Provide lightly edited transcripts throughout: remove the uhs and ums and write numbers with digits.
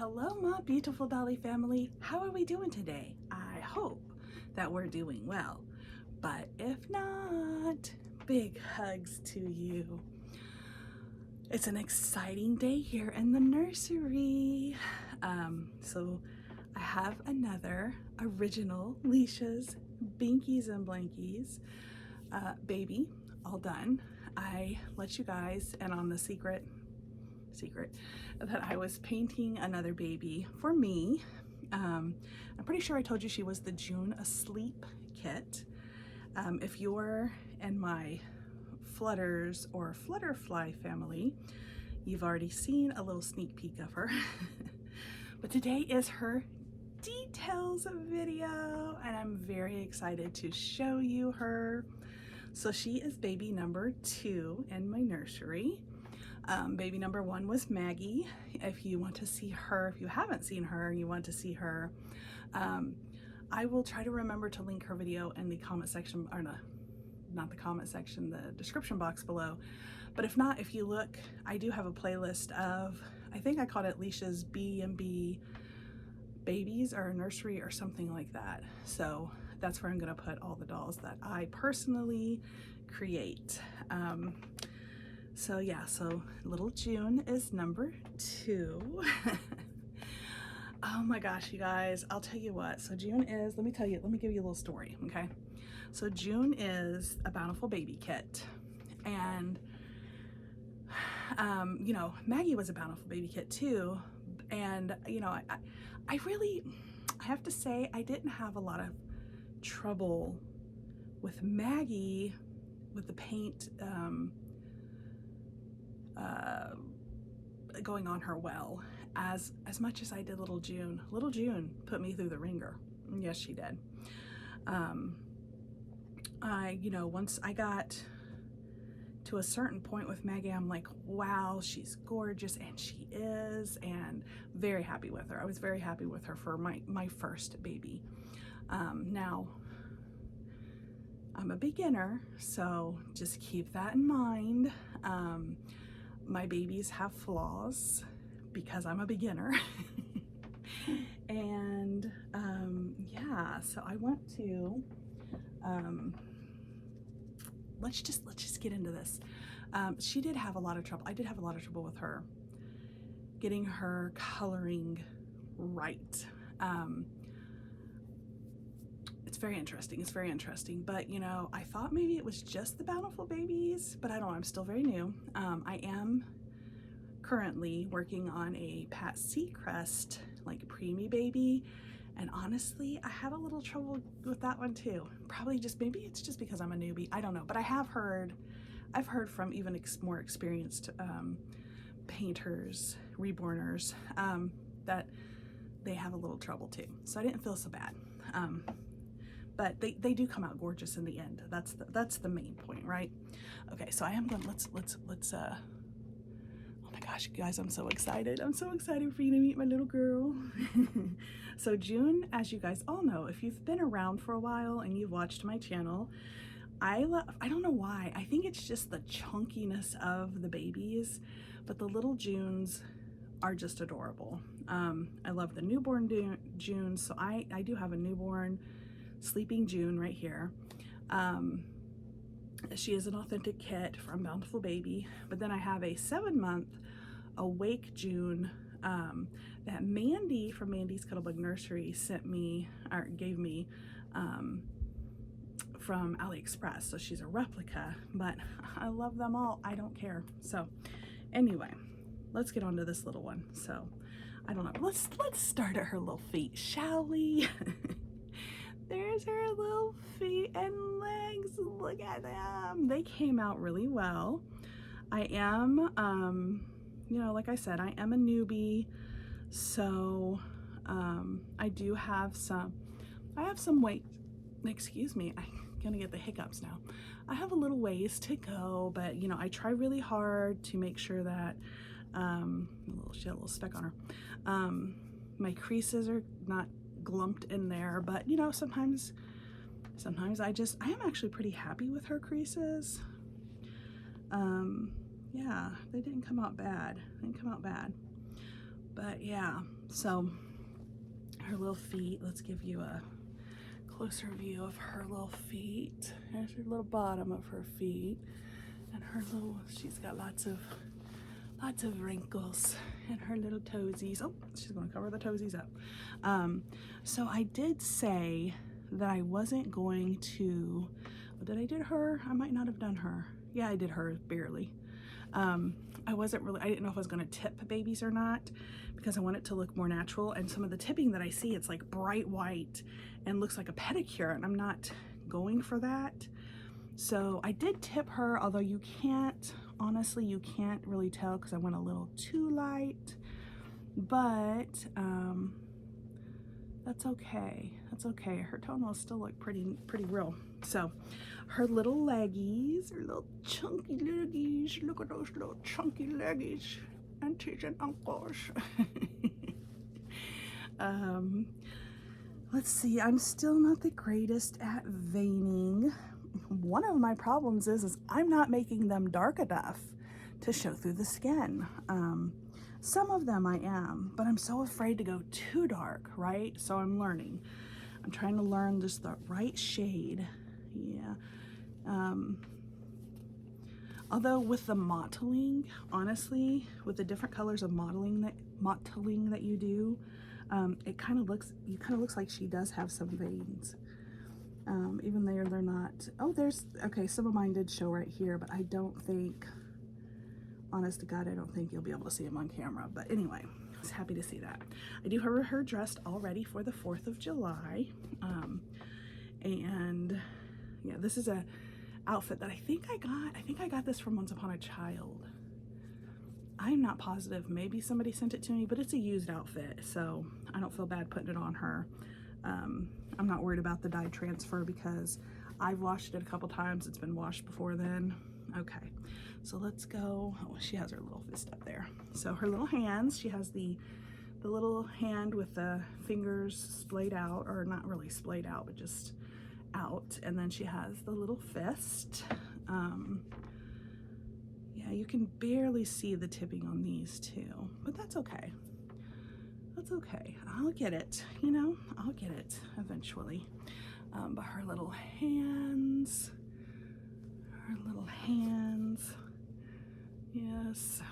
Hello, my beautiful dolly family. How are we doing today? I hope that we're doing well, but if not, big hugs to you. It's an exciting day here in the nursery. So I have another original Leisha's Binkies and Blankies baby all done. I let you guys in on the secret that I was painting another baby for me. I'm pretty sure I told you she was the June Asleep kit. If you're in my Flutters or Flutterfly family, you've already seen a little sneak peek of her. But today is her details video, and I'm very excited to show you her. So she is baby number 2 in my nursery. Baby number 1 was Maggie. If you want to see her, if you haven't seen her and you want to see her, I will try to remember to link her video in the comment section, or no, not the comment section, the description box below. But if not, if you look, I do have a playlist of, I think I called it Leisha's B&B babies or nursery or something like that. So that's where I'm gonna put all the dolls that I personally create. So yeah, so little June is number 2. Oh my gosh, you guys, I'll tell you what. So June is, let me give you a little story, okay? So June is a Bountiful Baby kit. And, you know, Maggie was a Bountiful Baby kit too. And, you know, I have to say, I didn't have a lot of trouble with Maggie, with the paint, going on her well as much as I did little June. Little June put me through the ringer. Yes, she did. You know, once I got to a certain point with Maggie, I'm like, wow, she's gorgeous, and she is, and very happy with her. I was very happy with her for my first baby. Now, I'm a beginner, so just keep that in mind. My babies have flaws because I'm a beginner. And yeah, so I want to let's just get into this. She did have a lot of trouble. I did have a lot of trouble with her getting her coloring right. It's very interesting, but you know, I thought maybe it was just the Bountiful Babies, but I don't know, I'm still very new. I am currently working on a Pat Seacrest, like preemie baby, and honestly, I had a little trouble with that one too. Probably just, maybe it's just because I'm a newbie, I don't know, but I've heard from even more experienced painters, reborners, that they have a little trouble too, so I didn't feel so bad. But they do come out gorgeous in the end. That's the main point, right? Okay, so I am going, let's oh my gosh, you guys, I'm so excited. I'm so excited for you to meet my little girl. So June, as you guys all know, if you've been around for a while and you've watched my channel, I don't know why, I think it's just the chunkiness of the babies, but the little Junes are just adorable. I love the newborn June, so I do have a newborn sleeping June right here. She is an authentic kit from Bountiful Baby, but then I have a 7-month awake June that Mandy from Mandy's Cuddlebug Nursery gave me from AliExpress. So she's a replica, but I love them all. I don't care. So anyway, let's get on to this little one. So I don't know, let's start at her little feet, shall we? There's her little feet and legs. Look at them. They came out really well. I am, you know, like I said, I am a newbie, so I do have some weight. Excuse me, I'm gonna get the hiccups now. I have a little ways to go, but you know, I try really hard to make sure that she had a little speck on her. My creases are not glumped in there, but you know, sometimes I am actually pretty happy with her creases. Yeah, they didn't come out bad. But yeah, so her little feet, let's give you a closer view of her little feet. There's her little bottom of her feet, and her little, she's got lots of wrinkles in her little toesies. Oh, she's gonna cover the toesies up. So I did say that I wasn't going to, did I did her? I might not have done her. Yeah, I did her barely. I didn't know if I was gonna tip babies or not, because I want it to look more natural, and some of the tipping that I see, it's like bright white and looks like a pedicure, and I'm not going for that. So I did tip her, although you can't, honestly, you can't really tell because I went a little too light, but that's okay. That's okay. Her toenails still look pretty real. So her little leggies, her little chunky leggies, look at those little chunky leggies, aunties and uncles. Let's see, I'm still not the greatest at veining. One of my problems is I'm not making them dark enough to show through the skin. Some of them I am, but I'm so afraid to go too dark, right? So I'm learning. I'm trying to learn just the right shade. Yeah. Although with the mottling, honestly, with the different colors of mottling that you do, it kind of looks like she does have some veins. Even though they're not, okay, some of mine did show right here, but I don't think, honest to God, I don't think you'll be able to see them on camera. But anyway, I was happy to see that. I do have her dressed already for the 4th of July. And yeah, this is a outfit that I think I got this from Once Upon a Child. I'm not positive, maybe somebody sent it to me, but it's a used outfit, so I don't feel bad putting it on her. I'm not worried about the dye transfer because I've washed it a couple times. It's been washed before then. Okay, so let's go. Oh, she has her little fist up there. So her little hands, she has the little hand with the fingers splayed out, or not really splayed out, but just out. And then she has the little fist. Yeah, you can barely see the tipping on these too, but that's okay. That's okay. I'll get it, you know, I'll get it eventually. But her little hands, yes.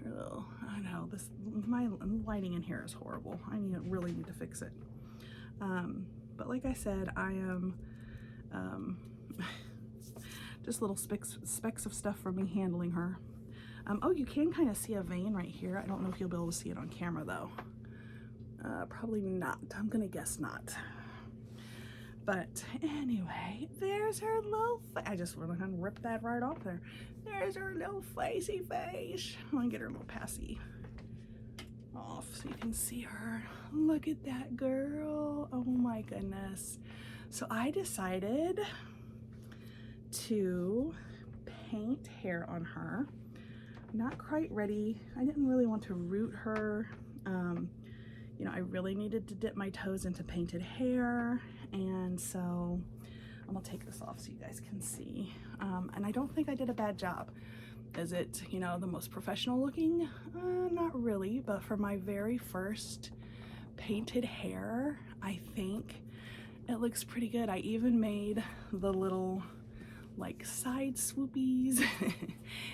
Her little, I know, my lighting in here is horrible. I really need to fix it. But like I said, I am, just little specks of stuff from me handling her. Oh, you can kind of see a vein right here. I don't know if you'll be able to see it on camera though. Probably not. I'm gonna guess not. But anyway, there's her little face. I just went ahead and ripped that right off there. There's her little facey face. I'm gonna get her little passy off so you can see her. Look at that girl. Oh my goodness. So I decided to paint hair on her. Not quite ready. I didn't really want to root her. You know, I really needed to dip my toes into painted hair, and so I'm gonna take this off so you guys can see. And I don't think I did a bad job. Is it, you know, the most professional looking? Not really, but for my very first painted hair, I think it looks pretty good. I even made the little like side swoopies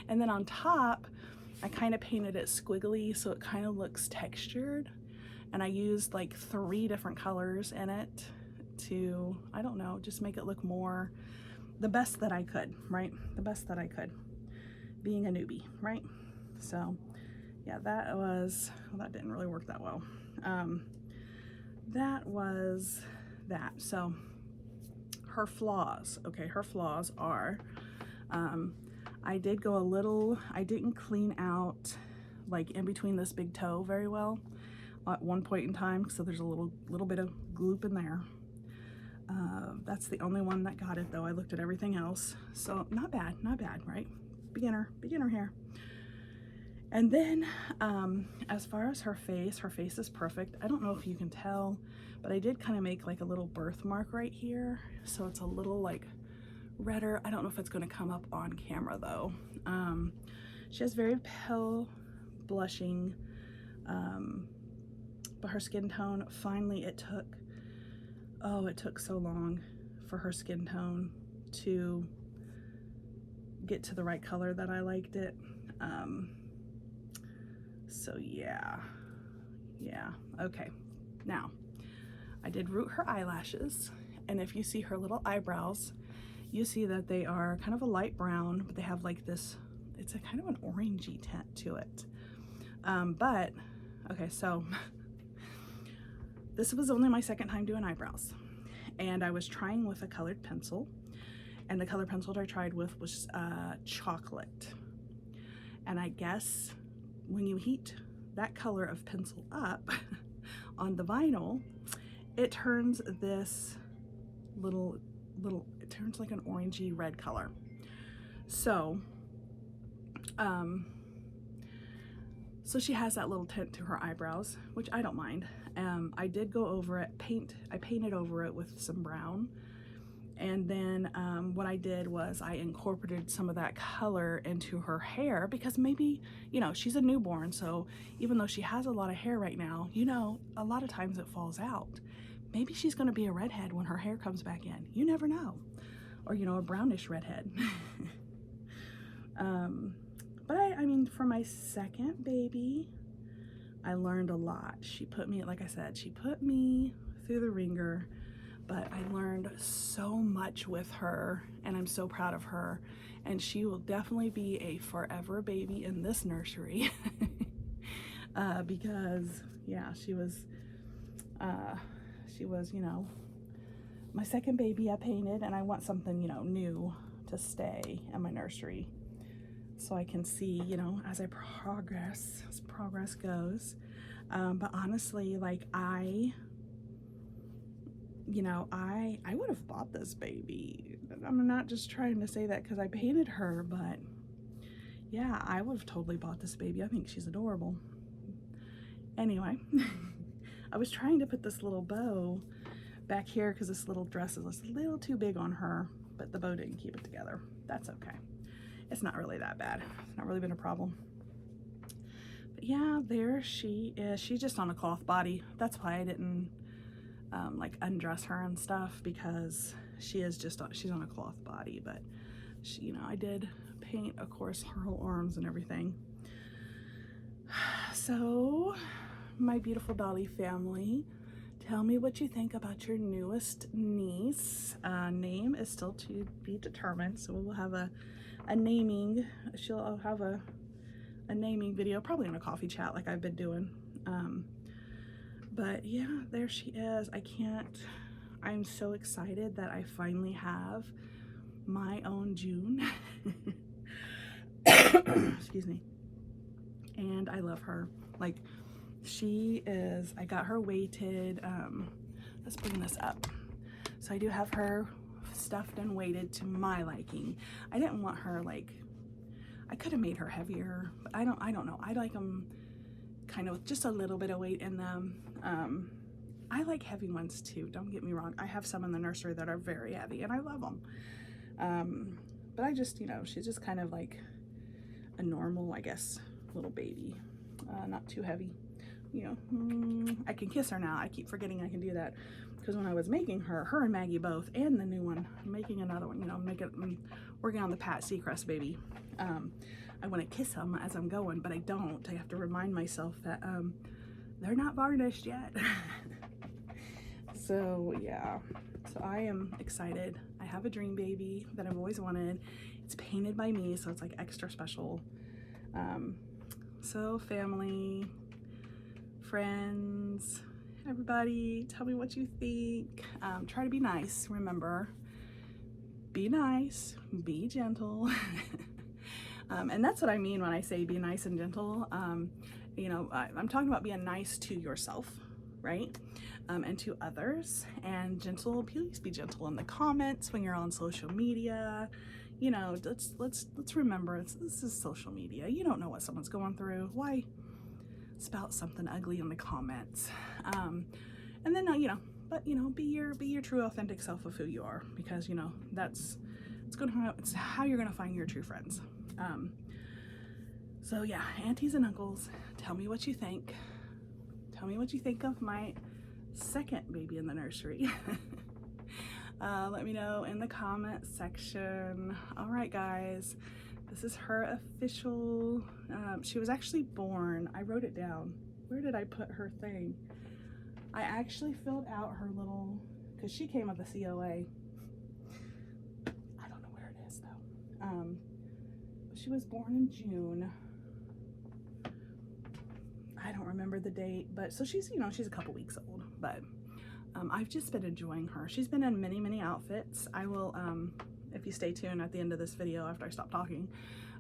and then on top I kind of painted it squiggly so it kind of looks textured, and I used like 3 different colors in it to, I don't know, just make it look more the best that I could, right? The best that I could, being a newbie, right? So yeah, that was, well, that didn't really work that well. That was that. So her flaws, okay, her flaws are, I did go a little, I didn't clean out like in between this big toe very well at one point in time, so there's a little bit of gloop in there. That's the only one that got it though. I looked at everything else, so not bad, right? Beginner hair. And then as far as her face is perfect. I don't know if you can tell, but I did kind of make like a little birthmark right here, so it's a little like redder. I don't know if it's going to come up on camera though. She has very blushing, but her skin tone, finally it took so long for her skin tone to get to the right color that I liked it. So yeah, okay. Now, I did root her eyelashes, and if you see her little eyebrows, you see that they are kind of a light brown, but they have like this, it's a kind of an orangey tint to it. But, okay, so this was only my second time doing eyebrows, and I was trying with a colored pencil, and the colored pencil that I tried with was chocolate. And I guess when you heat that color of pencil up on the vinyl, it turns this it turns like an orangey red color. So, so she has that little tint to her eyebrows, which I don't mind. I did go over it, I painted over it with some brown. And then what I did was I incorporated some of that color into her hair, because maybe, you know, she's a newborn, so even though she has a lot of hair right now, you know, a lot of times it falls out. Maybe she's gonna be a redhead when her hair comes back in. You never know. Or, you know, a brownish redhead. But I mean, for my second baby, I learned a lot. She put me, like I said, she put me through the ringer. But I learned so much with her, and I'm so proud of her. And she will definitely be a forever baby in this nursery. Because, yeah, she was, you know, my second baby I painted, and I want something, you know, new to stay in my nursery. So I can see, you know, as progress goes. But honestly, like you know, I would have bought this baby. I'm not just trying to say that because I painted her, but yeah, I would have totally bought this baby. I think she's adorable. Anyway, I was trying to put this little bow back here because this little dress is a little too big on her, but the bow didn't keep it together. That's okay. It's not really that bad. It's not really been a problem. But yeah, there she is. She's just on a cloth body. That's why I didn't like undress her and stuff, because she's on a cloth body. But she, you know, I did paint, of course, her whole arms and everything. So, my beautiful Dolly family, tell me what you think about your newest niece. Name is still to be determined, so we'll have a naming. I'll have a naming video, probably in a coffee chat like I've been doing. But yeah, there she is. I'm so excited that I finally have my own June. Excuse me. And I love her. Like, she is, I got her weighted. Let's bring this up. So I do have her stuffed and weighted to my liking. I didn't want her, like, I could have made her heavier, but I don't know. I like them kind of just a little bit of weight in them. I like heavy ones too, don't get me wrong. I have some in the nursery that are very heavy and I love them. But I just, you know, she's just kind of like a normal, I guess, little baby. Not too heavy. You know, I can kiss her now. I keep forgetting I can do that, because when I was making her and Maggie both, and the new one, I'm making another one, you know, I'm working on the Pat Seacrest baby. I want to kiss them as I'm going, but I don't. I have to remind myself that they're not varnished yet. So yeah, so I am excited. I have a dream baby that I've always wanted. It's painted by me, so it's like extra special. So family, friends, everybody, tell me what you think. Try to be nice. Remember, be nice, be gentle. And that's what I mean when I say be nice and gentle. You know, I'm talking about being nice to yourself, right? And to others, and gentle. Please be gentle in the comments when you're on social media. You know, let's remember, this is social media. You don't know what someone's going through. Why spout something ugly in the comments? And then you know, but you know, be your true authentic self of who you are, because you know it's how you're gonna find your true friends. So yeah, aunties and uncles, tell me what you think. Tell me what you think of my second baby in the nursery. Let me know in the comment section. All right, guys, this is her official. She was actually born. I wrote it down. Where did I put her thing? I actually filled out her little, because she came with a COA. I don't know where it is though. She was born in June. I don't remember the date, but so she's, you know, she's a couple weeks old, but I've just been enjoying her. She's been in many outfits. I will, if you stay tuned at the end of this video after I stop talking,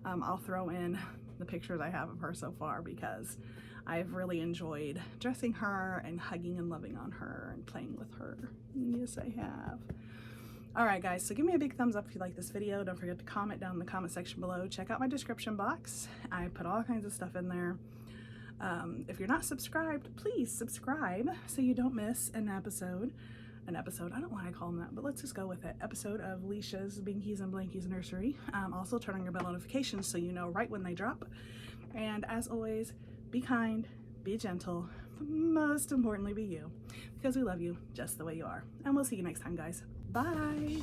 I'll throw in the pictures I have of her so far, because I've really enjoyed dressing her and hugging and loving on her and playing with her. Yes, I have. All right, guys, so give me a big thumbs up if you like this video. Don't forget to comment down in the comment section below. Check out my description box. I put all kinds of stuff in there. If you're not subscribed, please subscribe so you don't miss an episode. I don't know why I call them that, but let's just go with it. Episode of Leisha's Binkies and Blankies Nursery. Also turn on your bell notifications so you know right when they drop. And as always, be kind, be gentle, but most importantly, be you, because we love you just the way you are. And we'll see you next time, guys. Bye.